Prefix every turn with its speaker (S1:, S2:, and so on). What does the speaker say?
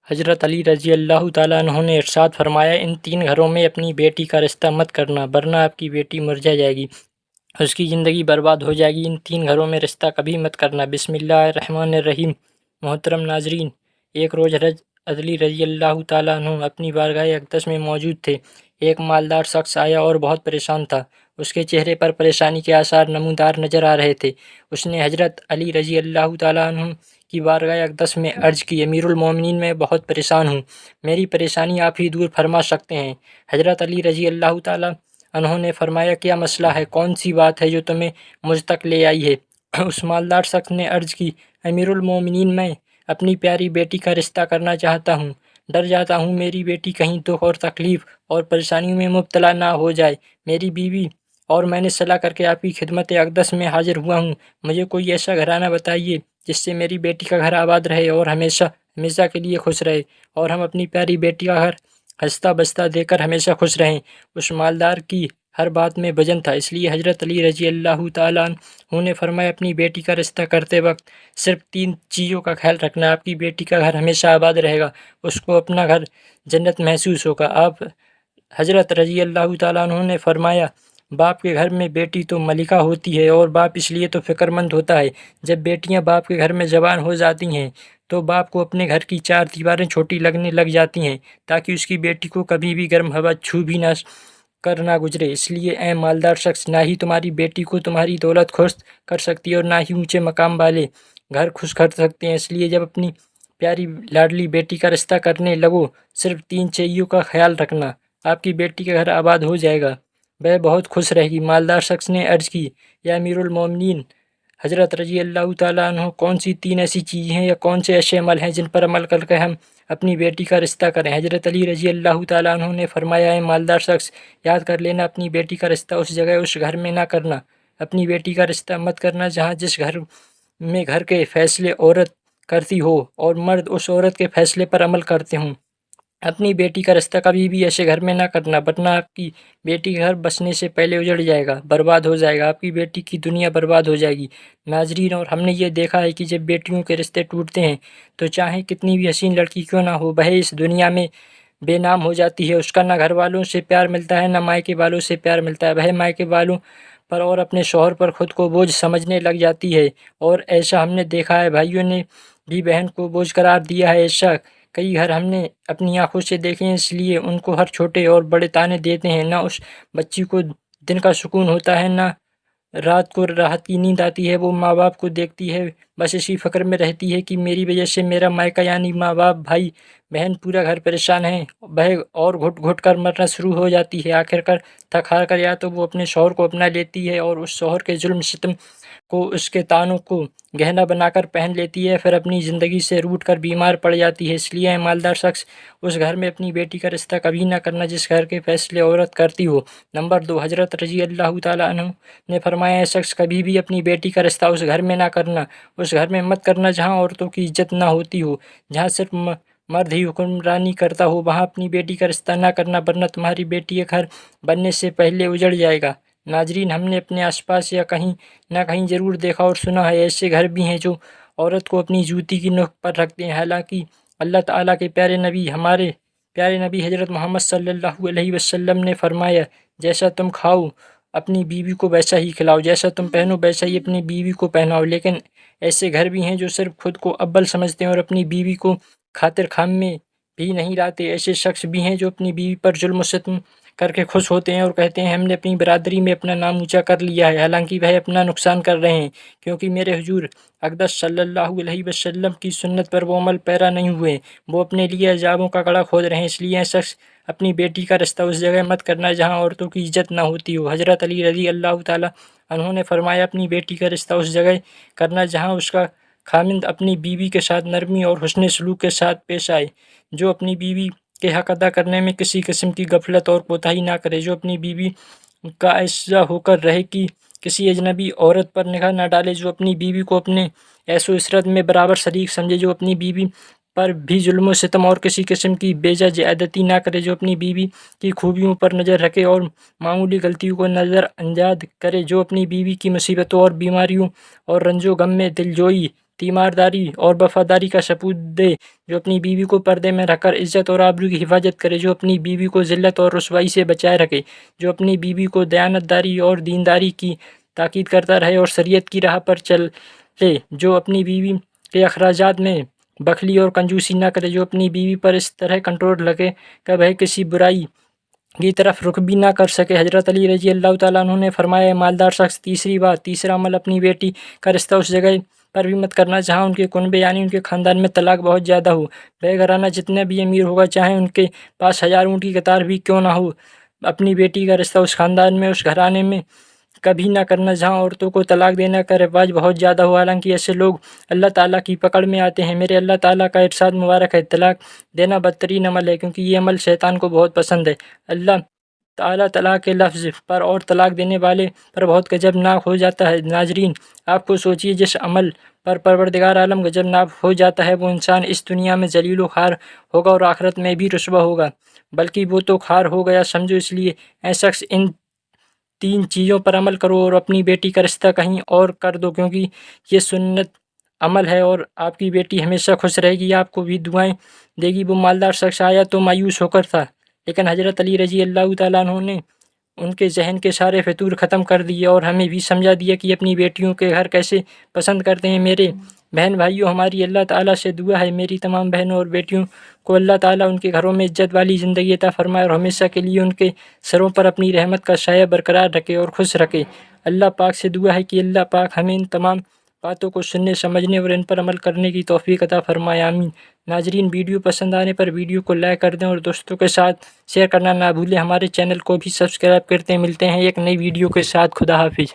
S1: حضرت علی رضی اللہ تعالیٰ عنہ نے ارشاد فرمایا، ان تین گھروں میں اپنی بیٹی کا رشتہ مت کرنا ورنہ آپ کی بیٹی مرجا جائے گی، اس کی زندگی برباد ہو جائے گی۔ ان تین گھروں میں رشتہ کبھی مت کرنا۔ بسم اللہ الرحمن الرحیم۔ محترم ناظرین، ایک روز حضرت علی رضی اللہ تعالیٰ عنہ اپنی بارگاہ اقدس میں موجود تھے۔ ایک مالدار شخص آیا اور بہت پریشان تھا۔ اس کے چہرے پر پریشانی کے آثار نمودار نظر آ رہے تھے۔ اس نے حضرت علی رضی اللہ تعالیٰ عنہ کی بارگاہ اقدس میں عرض کی، امیر المومنین، میں بہت پریشان ہوں، میری پریشانی آپ ہی دور فرما سکتے ہیں۔ حضرت علی رضی اللہ تعالیٰ عنہ نے فرمایا، کیا مسئلہ ہے؟ کون سی بات ہے جو تمہیں مجھ تک لے آئی ہے؟ اس مالدار شخص نے عرض کی، امیر المومنین، میں اپنی پیاری بیٹی کا رشتہ کرنا چاہتا ہوں۔ ڈر جاتا ہوں میری بیٹی کہیں دکھ اور تکلیف اور پریشانیوں میں مبتلا نہ ہو جائے۔ میری بیوی اور میں نے صلاح کر کے آپ کی خدمت اقدس میں حاضر ہوا ہوں۔ مجھے کوئی ایسا گھرانہ بتائیے جس سے میری بیٹی کا گھر آباد رہے اور ہمیشہ ہمیشہ کے لیے خوش رہے، اور ہم اپنی پیاری بیٹی کا گھر ہنستا بستا دے کر ہمیشہ خوش رہیں۔ اس مالدار کی ہر بات میں وزن تھا، اس لیے حضرت علی رضی اللہ تعالیٰ عنہ نے فرمایا، اپنی بیٹی کا رشتہ کرتے وقت صرف تین چیزوں کا خیال رکھنا، آپ کی بیٹی کا گھر ہمیشہ آباد رہے گا، اس کو اپنا گھر جنت محسوس ہوگا۔ آپ حضرت رضی اللہ تعالیٰ عنہ نے فرمایا، باپ کے گھر میں بیٹی تو ملکہ ہوتی ہے، اور باپ اس لیے تو فکر مند ہوتا ہے، جب بیٹیاں باپ کے گھر میں جوان ہو جاتی ہیں تو باپ کو اپنے گھر کی چار دیواریں چھوٹی لگنے لگ جاتی ہیں، تاکہ اس کی بیٹی کو کبھی بھی گرم ہوا چھو بھی نہ کر نہ گزرے۔ اس لیے اے مالدار شخص، نہ ہی تمہاری بیٹی کو تمہاری دولت خوش کر سکتی ہے اور نہ ہی اونچے مقام والے گھر خوش کر سکتے ہیں۔ اس لیے جب اپنی پیاری لاڈلی بیٹی کا رشتہ کرنے لگو، صرف تین چیزوں کا خیال رکھنا، آپ کی بیٹی کا گھر آباد ہو جائے گا، وہ بہت خوش رہے گی۔ مالدار شخص نے عرض کی، یا امیر المومنین حضرت رضی اللہ تعالیٰ عنہ، کون سی تین ایسی چیزیں ہیں یا کون سے ایسے عمل ہیں جن پر عمل کر کے ہم اپنی بیٹی کا رشتہ کریں؟ حضرت علی رضی اللہ تعالیٰ عنہ نے فرمایا، اے مالدار شخص، یاد کر لینا، اپنی بیٹی کا رشتہ اس جگہ اس گھر میں نہ کرنا، اپنی بیٹی کا رشتہ مت کرنا جہاں جس گھر میں گھر کے فیصلے عورت کرتی ہو اور مرد اس عورت کے فیصلے پر عمل کرتے ہوں۔ اپنی بیٹی کا رشتہ کبھی بھی ایسے گھر میں نہ کرنا، ورنہ آپ کی بیٹی کا گھر بسنے سے پہلے اجڑ جائے گا، برباد ہو جائے گا، آپ کی بیٹی کی دنیا برباد ہو جائے گی۔ ناظرین، اور ہم نے یہ دیکھا ہے کہ جب بیٹیوں کے رشتے ٹوٹتے ہیں تو چاہے کتنی بھی حسین لڑکی کیوں نہ ہو، وہ اس دنیا میں بے نام ہو جاتی ہے۔ اس کا نہ گھر والوں سے پیار ملتا ہے، نہ مائکے والوں سے پیار ملتا ہے، وہ مائکے والوں پر اور اپنے شوہر پر خود کو بوجھ سمجھنے لگ جاتی ہے، اور ایسا ہم نے دیکھا ہے، بھائیوں نے بھی بہن کو بوجھ قرار دیا ہے۔ ایسا کئی گھر ہم نے اپنی آنکھوں سے دیکھے ہیں، اس لیے ان کو ہر چھوٹے اور بڑے تانے دیتے ہیں، نہ اس بچی کو دن کا سکون ہوتا ہے، نہ رات کو راحت کی نیند آتی ہے۔ وہ ماں باپ کو دیکھتی ہے، بس اسی فکر میں رہتی ہے کہ میری وجہ سے میرا مائکہ یعنی ماں باپ، بھائی بہن، پورا گھر پریشان ہے، وہ اور گھٹ گھٹ کر مرنا شروع ہو جاتی ہے۔ آخر کر تھک ہار کر یا تو وہ اپنے شوہر کو اپنا لیتی ہے اور اس شوہر کے ظلم ستم کو، اس کے تانوں کو گہنا بنا کر پہن لیتی ہے، پھر اپنی زندگی سے روٹھ کر بیمار پڑ جاتی ہے۔ اس لیے مالدار شخص، اس گھر میں اپنی بیٹی کا رشتہ کبھی نہ کرنا جس گھر کے فیصلے عورت کرتی ہو۔ نمبر 2، حضرت رضی اللہ تعالیٰ عنہ نے فرمایا، اے شخص، کبھی بھی اپنی بیٹی کا رشتہ اس گھر میں نہ کرنا، اس گھر میں مت کرنا جہاں عورتوں کی عزت نہ ہوتی ہو، جہاں صرف مرد ہی حکمرانی کرتا ہو، وہاں اپنی بیٹی کا رشتہ نہ کرنا، ورنہ تمہاری بیٹی کا گھر بننے سے پہلے اجڑ جائے گا۔ ناظرین، ہم نے اپنے آس پاس یا کہیں نہ کہیں ضرور دیکھا اور سنا ہے، ایسے گھر بھی ہیں جو عورت کو اپنی جوتی کی نوک پر رکھتے ہیں، حالانکہ اللہ تعالیٰ کے پیارے نبی، ہمارے پیارے نبی حضرت محمد صلی اللہ علیہ وسلم نے فرمایا، جیسا تم کھاؤ اپنی بیوی کو ویسا ہی کھلاؤ، جیسا تم پہنو ویسا ہی اپنی بیوی کو پہناؤ۔ لیکن ایسے گھر بھی ہیں جو صرف خود کو اول سمجھتے ہیں اور اپنی بیوی کو خاطر خواہ میں بھی نہیں لاتے۔ ایسے شخص بھی ہیں جو اپنی بیوی پر ظلم و ستم کر کے خوش ہوتے ہیں اور کہتے ہیں، ہم نے اپنی برادری میں اپنا نام اونچا کر لیا ہے، حالانکہ وہ اپنا نقصان کر رہے ہیں، کیونکہ میرے حضور اقدس صلی اللہ علیہ وسلم کی سنت پر وہ عمل پیرا نہیں ہوئے، وہ اپنے لیے عذابوں کا گڑھا کھود رہے ہیں۔ اس لیے شخص اپنی بیٹی کا رشتہ اس جگہ مت کرنا جہاں عورتوں کی عزت نہ ہوتی ہو۔ حضرت علی رضی اللہ تعالیٰ عنہ نے فرمایا، اپنی بیٹی کا رشتہ اس جگہ کرنا جہاں اس کا خاوند اپنی بیوی کے ساتھ نرمی اور حسن سلوک کے ساتھ پیش آئے، جو اپنی بیوی کے حق ادا کرنے میں کسی قسم کی غفلت اور کوتاہی نہ کرے، جو اپنی بیوی کا ایسا ہو کر رہے کہ کسی اجنبی عورت پر نگاہ نہ ڈالے، جو اپنی بیوی کو اپنے عیش و عشرت میں برابر شریک سمجھے، جو اپنی بیوی پر بھی ظلم و ستم اور کسی قسم کی بے جا زیادتی نہ کرے، جو اپنی بیوی کی خوبیوں پر نظر رکھے اور معمولی غلطیوں کو نظر انداز کرے، جو اپنی بیوی کی مصیبتوں اور بیماریوں اور رنج و غم میں دلجوئی تیمارداری اور وفاداری کا ثبوت دے، جو اپنی بیوی کو پردے میں رکھ کر عزت اور آبرو کی حفاظت کرے، جو اپنی بیوی کو ذلت اور رسوائی سے بچائے رکھے، جو اپنی بیوی کو دیانتداری اور دینداری کی تاکید کرتا رہے اور شریعت کی راہ پر چلے، جو اپنی بیوی کے اخراجات میں بخیلی اور کنجوسی نہ کرے، جو اپنی بیوی پر اس طرح کنٹرول رکھے کہ وہ کسی برائی کی طرف رخ بھی نہ کر سکے۔ حضرت علی رضی اللہ تعالیٰ عنہ نے فرمایا، مالدار شخص تیسرا عمل اپنی بیٹی کا رشتہ اس جگہ پر بھی مت کرنا جہاں ان کے کنبے یعنی ان کے خاندان میں طلاق بہت زیادہ ہو۔ وہ گھرانہ جتنے بھی امیر ہوگا، چاہے ان کے پاس 1000 اونٹ کی قطار بھی کیوں نہ ہو، اپنی بیٹی کا رشتہ اس خاندان میں، اس گھرانے میں کبھی نہ کرنا جہاں عورتوں کو طلاق دینے کا رواج بہت زیادہ ہو، حالانکہ ایسے لوگ اللہ تعالیٰ کی پکڑ میں آتے ہیں۔ میرے اللہ تعالیٰ کا ارشاد مبارک ہے، طلاق دینا بدترین عمل ہے کیونکہ یہ عمل شیطان کو بہت پسند ہے۔ اللہ تعالیٰ طلاق کے لفظ پر اور طلاق دینے والے پر بہت غضب ناک ہو جاتا ہے۔ ناظرین، آپ کو سوچیے، جس عمل پر پروردگار عالم غضب ناک ہو جاتا ہے، وہ انسان اس دنیا میں ذلیل و خوار ہوگا اور آخرت میں بھی رسوا ہوگا، بلکہ وہ تو خوار ہو گیا سمجھو۔ اس لیے اے شخص، ان 3 چیزوں پر عمل کرو اور اپنی بیٹی کا رشتہ کہیں اور کر دو، کیونکہ یہ سنت عمل ہے اور آپ کی بیٹی ہمیشہ خوش رہے گی، آپ کو بھی دعائیں دے گی۔ وہ مالدار شخص آیا تو مایوس ہو کر تھا، لیکن حضرت علی رضی اللہ تعالیٰ عنہ نے ان کے ذہن کے سارے فتور ختم کر دیے اور ہمیں بھی سمجھا دیا کہ اپنی بیٹیوں کے گھر کیسے پسند کرتے ہیں۔ میرے بہن بھائیوں، ہماری اللہ تعالیٰ سے دعا ہے، میری تمام بہنوں اور بیٹیوں کو اللہ تعالیٰ ان کے گھروں میں عزت والی زندگی عطا فرمائے اور ہمیشہ کے لیے ان کے سروں پر اپنی رحمت کا سایہ برقرار رکھے اور خوش رکھے۔ اللہ پاک سے دعا ہے کہ اللہ پاک ہمیں ان تمام باتوں کو سننے، سمجھنے اور ان پر عمل کرنے کی توفیق عطا فرمائے، آمین۔ ناظرین، ویڈیو پسند آنے پر ویڈیو کو لائک کر دیں اور دوستوں کے ساتھ شیئر کرنا نہ بھولیں۔ ہمارے چینل کو بھی سبسکرائب کرتے ہیں۔ ملتے ہیں ایک نئی ویڈیو کے ساتھ۔ خدا حافظ۔